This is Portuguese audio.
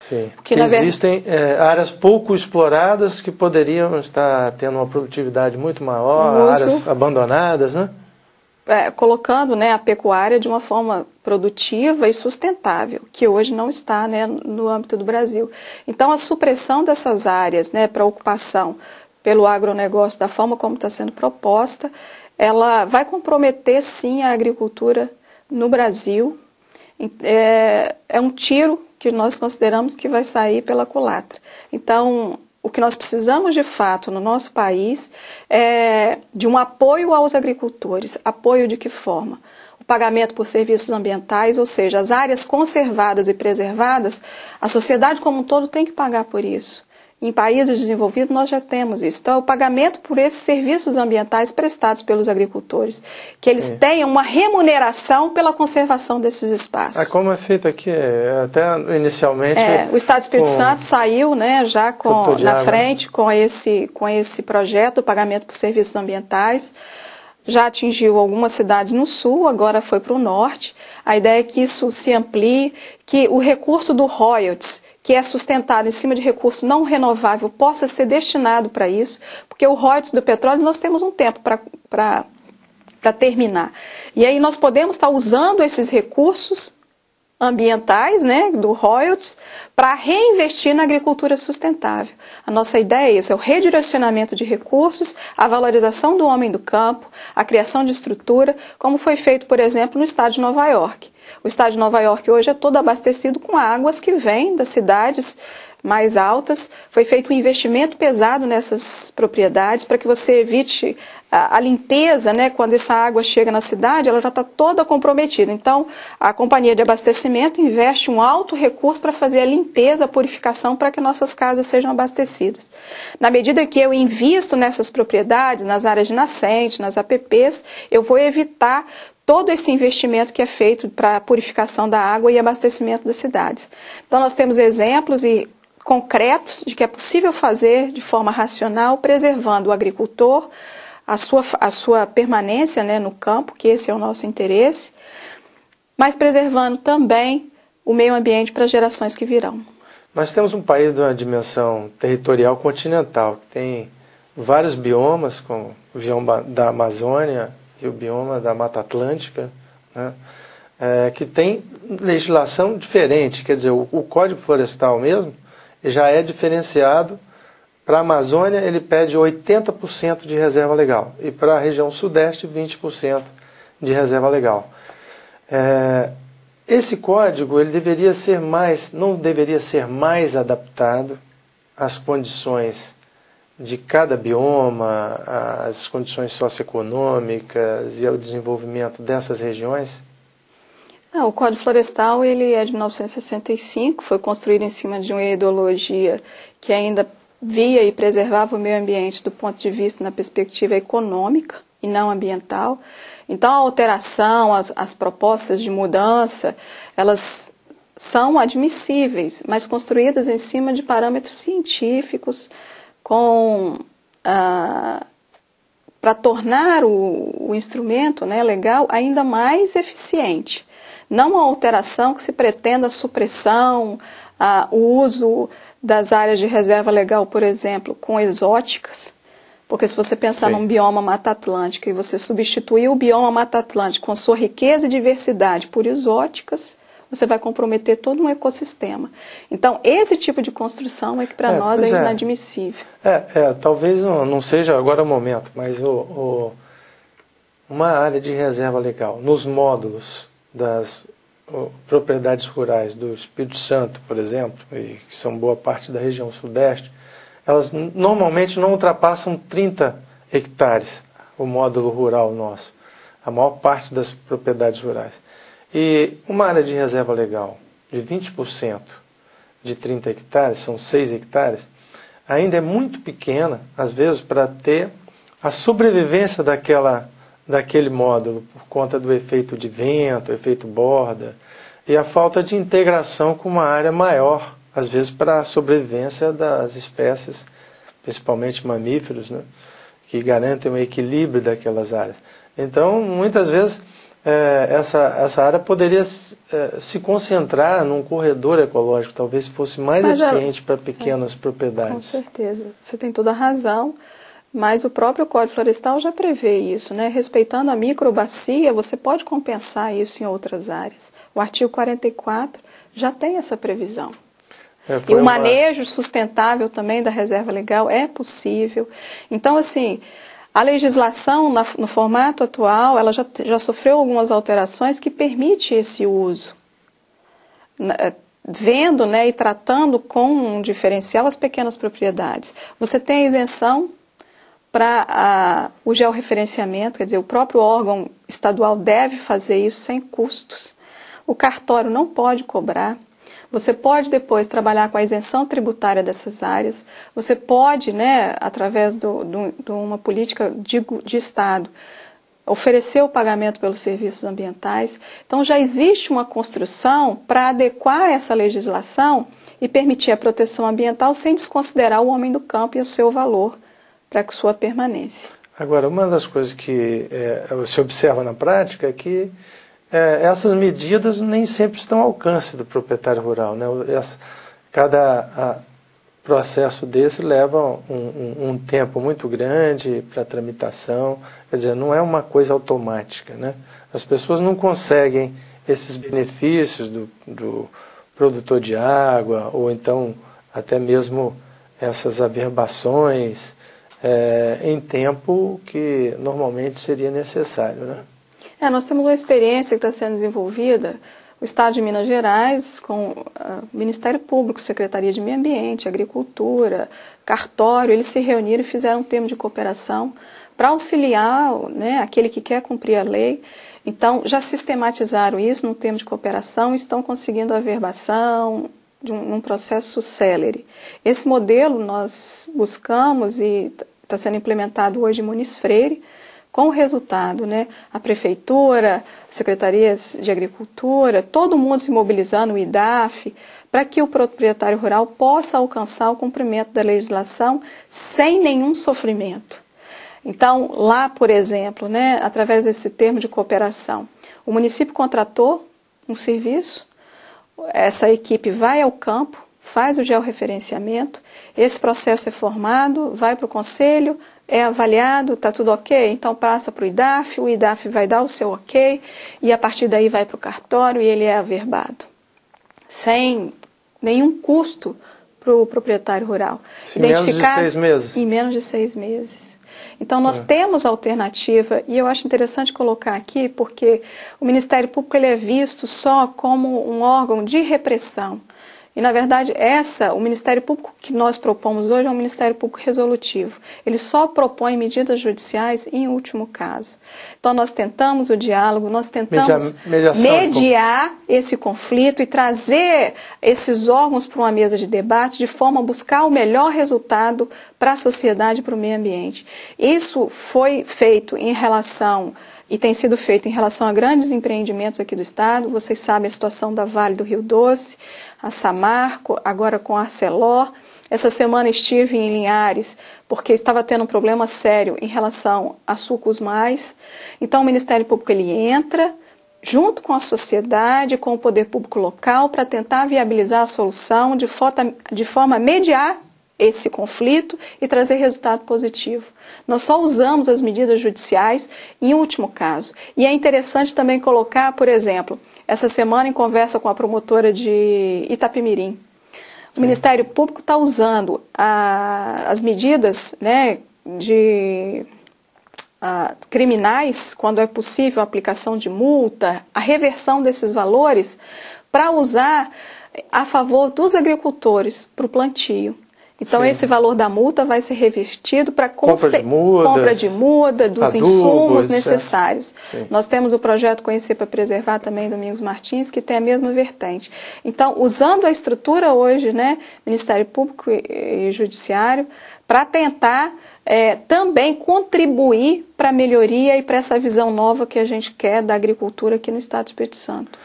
Sim, porque existem áreas pouco exploradas que poderiam estar tendo uma produtividade muito maior, áreas abandonadas, né? Colocando, né, a pecuária de uma forma produtiva e sustentável, que hoje não está, né, no âmbito do Brasil. Então, a supressão dessas áreas, né, para ocupação pelo agronegócio da forma como está sendo proposta, ela vai comprometer, sim, a agricultura no Brasil. É um tiro que nós consideramos que vai sair pela culatra. Então, o que nós precisamos de fato no nosso país é de um apoio aos agricultores. Apoio de que forma? O pagamento por serviços ambientais, ou seja, as áreas conservadas e preservadas, a sociedade como um todo tem que pagar por isso. Em países desenvolvidos nós já temos isso. Então, é o pagamento por esses serviços ambientais prestados pelos agricultores. Que eles tenham uma remuneração pela conservação desses espaços. Como é feito aqui, até inicialmente... o Estado do Espírito Santo saiu, né, já na frente com esse projeto, o pagamento por serviços ambientais. Já atingiu algumas cidades no sul, agora foi para o norte. A ideia é que isso se amplie, que o recurso do royalties, que é sustentado em cima de recurso não renovável, possa ser destinado para isso, porque o royalties do petróleo nós temos um tempo para terminar. E aí nós podemos estar usando esses recursos ambientais, né, do royalties, para reinvestir na agricultura sustentável. A nossa ideia é isso, é o redirecionamento de recursos, a valorização do homem do campo, a criação de estrutura, como foi feito, por exemplo, no estado de Nova York. O estado de Nova York hoje é todo abastecido com águas que vêm das cidades mais altas. Foi feito um investimento pesado nessas propriedades para que você evite a limpeza, né? Quando essa água chega na cidade, ela já está toda comprometida. Então, a companhia de abastecimento investe um alto recurso para fazer a limpeza, a purificação, para que nossas casas sejam abastecidas. Na medida que eu invisto nessas propriedades, nas áreas de nascente, nas APPs, eu vou evitar todo esse investimento que é feito para a purificação da água e abastecimento das cidades. Então, nós temos exemplos concretos de que é possível fazer de forma racional, preservando o agricultor, a sua permanência, né, no campo, que esse é o nosso interesse, mas preservando também o meio ambiente para as gerações que virão. Nós temos um país de uma dimensão territorial continental, que tem vários biomas, como o bioma da Amazônia e o bioma da Mata Atlântica, né, que tem legislação diferente, quer dizer, o Código Florestal mesmo já é diferenciado. Para a Amazônia, ele pede 80% de reserva legal. E para a região sudeste, 20% de reserva legal. Esse código ele deveria ser não deveria ser mais adaptado às condições de cada bioma, às condições socioeconômicas e ao desenvolvimento dessas regiões? O Código Florestal ele é de 1965, foi construído em cima de uma ideologia que ainda via e preservava o meio ambiente do ponto de vista na perspectiva econômica e não ambiental. Então, a alteração, as propostas de mudança, elas são admissíveis, mas construídas em cima de parâmetros científicos para tornar o instrumento, né, legal ainda mais eficiente. Não uma alteração que se pretenda a supressão, o uso das áreas de reserva legal, por exemplo, com exóticas, porque se você pensar num bioma Mata Atlântica e você substituir o bioma Mata Atlântica com sua riqueza e diversidade por exóticas, você vai comprometer todo um ecossistema. Então, esse tipo de construção é que para nós é inadmissível. Talvez não seja agora o momento, mas uma área de reserva legal, nos módulos das propriedades rurais do Espírito Santo, por exemplo, e que são boa parte da região sudeste, elas normalmente não ultrapassam 30 hectares, o módulo rural nosso, a maior parte das propriedades rurais. E uma área de reserva legal de 20% de 30 hectares, são 6 hectares, ainda é muito pequena, às vezes, para ter a sobrevivência daquele módulo, por conta do efeito de vento, efeito borda, e a falta de integração com uma área maior, às vezes para a sobrevivência das espécies, principalmente mamíferos, né, que garantem o equilíbrio daquelas áreas. Então, muitas vezes, essa área poderia se concentrar num corredor ecológico, talvez fosse mais eficiente para pequenas propriedades. Com certeza, você tem toda a razão, mas o próprio Código Florestal já prevê isso, né? Respeitando a microbacia, você pode compensar isso em outras áreas. O artigo 44 já tem essa previsão. E o manejo sustentável também da reserva legal é possível. Então, assim, a legislação no formato atual, ela já sofreu algumas alterações que permite esse uso, vendo, né, e tratando com um diferencial as pequenas propriedades. Você tem a isenção para o georreferenciamento, quer dizer, o próprio órgão estadual deve fazer isso sem custos. O cartório não pode cobrar. Você pode depois trabalhar com a isenção tributária dessas áreas. Você pode, né, através de uma política de Estado, oferecer o pagamento pelos serviços ambientais. Então já existe uma construção para adequar essa legislação e permitir a proteção ambiental sem desconsiderar o homem do campo e o seu valor para sua permanência. Agora, uma das coisas que se observa na prática é que essas medidas nem sempre estão ao alcance do proprietário rural, né? Cada processo desse leva um tempo muito grande para tramitação, quer dizer, não é uma coisa automática, né? As pessoas não conseguem esses benefícios do produtor de água, ou então até mesmo essas averbações em tempo que normalmente seria necessário, né? Nós temos uma experiência que está sendo desenvolvida, o Estado de Minas Gerais, com o Ministério Público, Secretaria de Meio Ambiente, Agricultura, Cartório, eles se reuniram e fizeram um termo de cooperação para auxiliar, né, aquele que quer cumprir a lei. Então, já sistematizaram isso num termo de cooperação e estão conseguindo a averbação num processo célere. Esse modelo nós buscamos e está sendo implementado hoje em Muniz Freire, com o resultado, né, a prefeitura, secretarias de agricultura, todo mundo se mobilizando, o IDAF, para que o proprietário rural possa alcançar o cumprimento da legislação sem nenhum sofrimento. Então, lá, por exemplo, né, através desse termo de cooperação, o município contratou um serviço, essa equipe vai ao campo, faz o georreferenciamento, esse processo é formado, vai para o conselho, é avaliado, está tudo ok, então passa para o IDAF vai dar o seu ok, e a partir daí vai para o cartório e ele é averbado. Sem nenhum custo para o proprietário rural. Em menos de 6 meses? Em menos de 6 meses. Então nós temos alternativa, e eu acho interessante colocar aqui, porque o Ministério Público ele é visto só como um órgão de repressão. E, na verdade, o Ministério Público que nós propomos hoje é um Ministério Público resolutivo. Ele só propõe medidas judiciais em último caso. Então, nós tentamos o diálogo, nós tentamos mediar esse conflito e trazer esses órgãos para uma mesa de debate de forma a buscar o melhor resultado para a sociedade e para o meio ambiente. Isso foi feito em relação... e tem sido feito em relação a grandes empreendimentos aqui do Estado. Vocês sabem a situação da Vale do Rio Doce, a Samarco, agora com a Arcelor. Essa semana estive em Linhares, porque estava tendo um problema sério em relação a Sucos Mais. Então o Ministério Público ele entra, junto com a sociedade, com o poder público local, para tentar viabilizar a solução de forma a mediar esse conflito e trazer resultado positivo. Nós só usamos as medidas judiciais em último caso. E é interessante também colocar, por exemplo, essa semana em conversa com a promotora de Itapemirim, o Ministério Público está usando as medidas, né, criminais, quando é possível a aplicação de multa, a reversão desses valores, para usar a favor dos agricultores para o plantio. Então, esse valor da multa vai ser revertido para compra de muda, dos insumos necessários. Nós temos o projeto Conhecer para Preservar também, Domingos Martins, que tem a mesma vertente. Então, usando a estrutura hoje, né, Ministério Público e Judiciário, para tentar também contribuir para a melhoria e para essa visão nova que a gente quer da agricultura aqui no Estado do Espírito Santo.